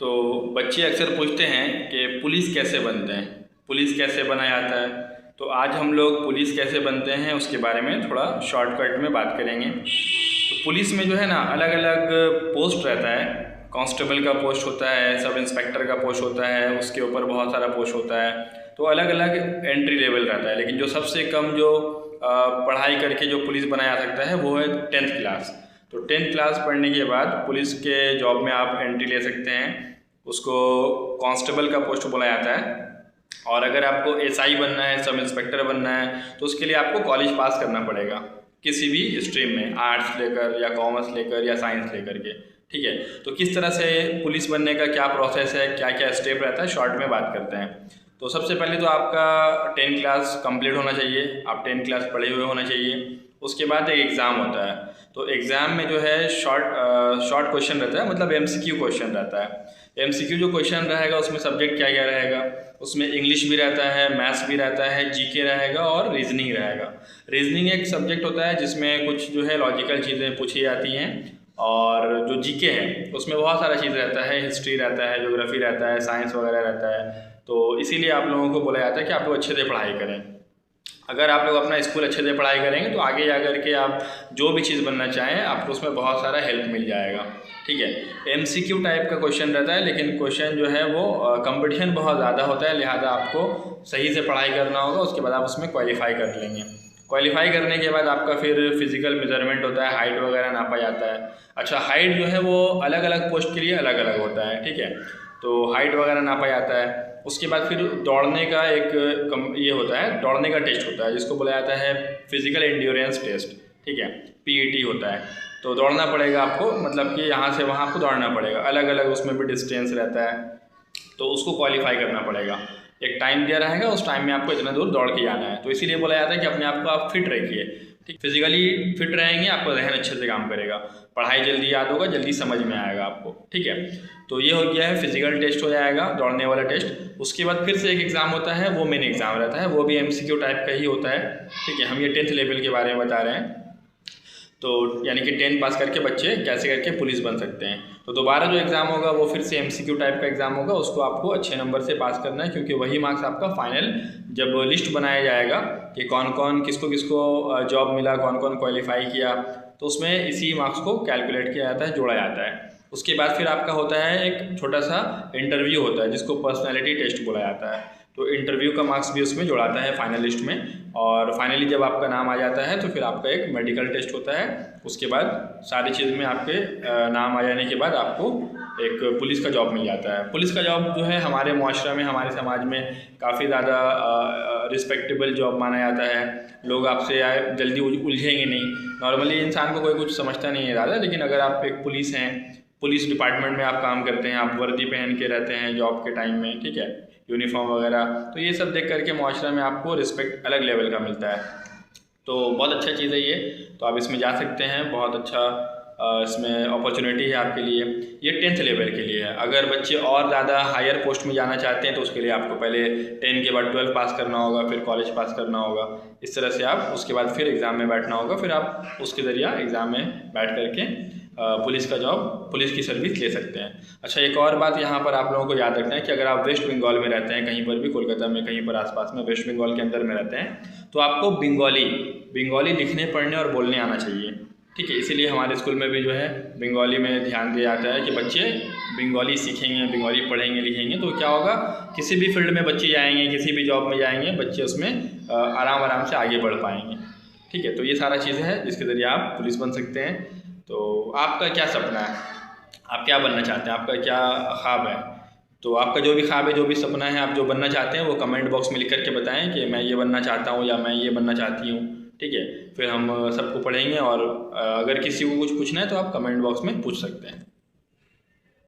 तो बच्चे अक्सर पूछते हैं कि पुलिस कैसे बनते हैं, पुलिस कैसे बना जाता है। तो आज हम लोग पुलिस कैसे बनते हैं उसके बारे में थोड़ा शॉर्टकट में बात करेंगे। तो पुलिस में जो है ना अलग अलग पोस्ट रहता है। कांस्टेबल का पोस्ट होता है, सब इंस्पेक्टर का पोस्ट होता है, उसके ऊपर बहुत सारा पोस्ट होता है। तो अलग अलग एंट्री लेवल रहता है, लेकिन जो सबसे कम जो पढ़ाई करके जो पुलिस बनाया जा सकता है वो है 10th क्लास। तो 10th क्लास पढ़ने के बाद पुलिस के जॉब में आप एंट्री ले सकते हैं। उसको कांस्टेबल का पोस्ट बोला जाता है। और अगर आपको एसआई बनना है, सब इंस्पेक्टर बनना है, तो उसके लिए आपको कॉलेज पास करना पड़ेगा किसी भी स्ट्रीम में, आर्ट्स लेकर या कॉमर्स लेकर या साइंस लेकर के। ठीक है, तो किस तरह से पुलिस बनने का क्या प्रोसेस है, क्या क्या स्टेप रहता है, शॉर्ट में बात करते हैं। तो सबसे पहले तो आपका 10th क्लास कंप्लीट होना चाहिए, आप 10th क्लास पढ़े हुए होना चाहिए। उसके बाद एक एग्ज़ाम होता है। तो एग्ज़ाम में जो है शॉर्ट क्वेश्चन रहता है, मतलब एमसीक्यू क्वेश्चन रहता है। एमसीक्यू जो क्वेश्चन रहेगा उसमें सब्जेक्ट क्या क्या रहेगा, उसमें इंग्लिश भी रहता है, मैथ्स भी रहता है, जीके रहेगा और रीजनिंग रहेगा। रीजनिंग एक सब्जेक्ट होता है जिसमें कुछ जो है लॉजिकल चीज़ें पूछी जाती हैं, और जो जीके है उसमें बहुत सारा चीज़ रहता है, हिस्ट्री रहता है, ज्योग्राफी रहता है, साइंस वगैरह रहता है। तो इसीलिए आप लोगों को बोला जाता है कि आप लोग अच्छे से पढ़ाई करें। अगर आप लोग अपना स्कूल अच्छे से पढ़ाई करेंगे तो आगे जा कर के आप जो भी चीज़ बनना चाहें आपको उसमें बहुत सारा हेल्प मिल जाएगा। ठीक है, एमसीक्यू टाइप का क्वेश्चन रहता है, लेकिन क्वेश्चन जो है वो कंपटीशन बहुत ज़्यादा होता है, लिहाजा आपको सही से पढ़ाई करना होगा। उसके बाद आप उसमें क्वालिफाई कर लेंगे। क्वालिफाई करने के बाद आपका फिर फिजिकल मेजरमेंट होता है, हाइट वगैरह नापा जाता है। अच्छा, हाइट जो है वो अलग अलग पोस्ट के लिए अलग अलग होता है। ठीक है, तो हाइट वगैरह नापा जाता है। उसके बाद फिर दौड़ने का एक ये होता है, दौड़ने का टेस्ट होता है जिसको बोला जाता है फिजिकल एंड्योरेंस टेस्ट। ठीक है, पीईटी होता है। तो दौड़ना पड़ेगा आपको, मतलब कि यहाँ से वहाँ आपको दौड़ना पड़ेगा, अलग अलग उसमें भी डिस्टेंस रहता है। तो उसको क्वालिफाई करना पड़ेगा। एक टाइम दिया रहेगा, उस टाइम में आपको इतना दूर दौड़ के जाना है। तो इसीलिए बोला जाता है कि अपने आप को आप फिट रखिए। ठीक, फिजिकली फिट रहेंगे, आपका जहन अच्छे से काम करेगा, पढ़ाई जल्दी याद होगा, जल्दी समझ में आएगा आपको। ठीक है, तो ये हो गया है, फिजिकल टेस्ट हो जाएगा, दौड़ने वाला टेस्ट। उसके बाद फिर से एक एग्ज़ाम होता है, वो मेन एग्ज़ाम रहता है, वो भी एमसीक्यू टाइप का ही होता है। ठीक है, हम ये 10th लेवल के बारे में बता रहे हैं। तो यानी कि 10th पास करके बच्चे कैसे करके पुलिस बन सकते हैं। तो दोबारा जो एग्ज़ाम होगा वो फिर से एमसीक्यू टाइप का एग्ज़ाम होगा, उसको आपको अच्छे नंबर से पास करना है, क्योंकि वही मार्क्स आपका फाइनल जब लिस्ट बनाया जाएगा कि कौन कौन किसको किसको जॉब मिला, कौन कौन क्वालिफाई किया, तो उसमें इसी मार्क्स को कैलकुलेट किया जाता है, जोड़ा जाता है। उसके बाद फिर आपका होता है एक छोटा सा इंटरव्यू होता है जिसको पर्सनैलिटी टेस्ट बोला जाता है। तो इंटरव्यू का मार्क्स भी उसमें जोड़ाता है फाइनल लिस्ट में। और फाइनली जब आपका नाम आ जाता है तो फिर आपका एक मेडिकल टेस्ट होता है। उसके बाद सारी चीज़ में आपके नाम आ जाने के बाद आपको एक पुलिस का जॉब मिल जाता है। पुलिस का जॉब जो है हमारे मुआशरा में, हमारे समाज में काफ़ी ज़्यादा रिस्पेक्टेबल जॉब माना जाता है। लोग आपसे जल्दी उलझेंगे नहीं। नॉर्मली इंसान को कोई कुछ समझता नहीं है ज़्यादा, लेकिन अगर आप एक पुलिस हैं, पुलिस डिपार्टमेंट में आप काम करते हैं, आप वर्दी पहन के रहते हैं जॉब के टाइम में, ठीक है, यूनिफॉर्म वगैरह, तो ये सब देख करके मुआशरा में आपको रिस्पेक्ट अलग लेवल का मिलता है। तो बहुत अच्छा चीज़ है ये, तो आप इसमें जा सकते हैं। बहुत अच्छा इसमें अपॉर्चुनिटी है आपके लिए। ये 10th लेवल के लिए है। अगर बच्चे और ज़्यादा हायर पोस्ट में जाना चाहते हैं तो उसके लिए आपको पहले 10 के बाद 12 पास करना होगा, फिर कॉलेज पास करना होगा। इस तरह से आप उसके बाद फिर एग्ज़ाम में बैठना होगा, फिर आप उसके ज़रिए एग्ज़ाम में बैठ करके पुलिस का जॉब, पुलिस की सर्विस ले सकते हैं। अच्छा, एक और बात यहाँ पर आप लोगों को याद रखना है कि अगर आप वेस्ट बंगाल में रहते हैं, कहीं पर भी, कोलकाता में कहीं पर आसपास में, वेस्ट बंगाल के अंदर में रहते हैं, तो आपको बंगाली लिखने पढ़ने और बोलने आना चाहिए। ठीक है, इसीलिए हमारे स्कूल में भी जो है बंगाली में ध्यान दिया जाता है कि बच्चे बंगाली सीखेंगे, बंगाली पढ़ेंगे लिखेंगे तो क्या होगा, किसी भी फील्ड में बच्चे जाएंगे, किसी भी जॉब में जाएंगे, बच्चे उसमें आराम से आगे बढ़ पाएंगे। ठीक है, तो ये सारा चीज़ें हैं जिसके ज़रिए आप पुलिस बन सकते हैं। तो आपका क्या सपना है, आप क्या बनना चाहते हैं, आपका क्या ख्वाब है? तो आपका जो भी ख्वाब है, जो भी सपना है, आप जो बनना चाहते हैं वो कमेंट बॉक्स में लिख करके बताएं कि मैं ये बनना चाहता हूँ या मैं ये बनना चाहती हूँ। ठीक है, फिर हम सबको पढ़ेंगे, और अगर किसी को कुछ पूछना है तो आप कमेंट बॉक्स में पूछ सकते हैं।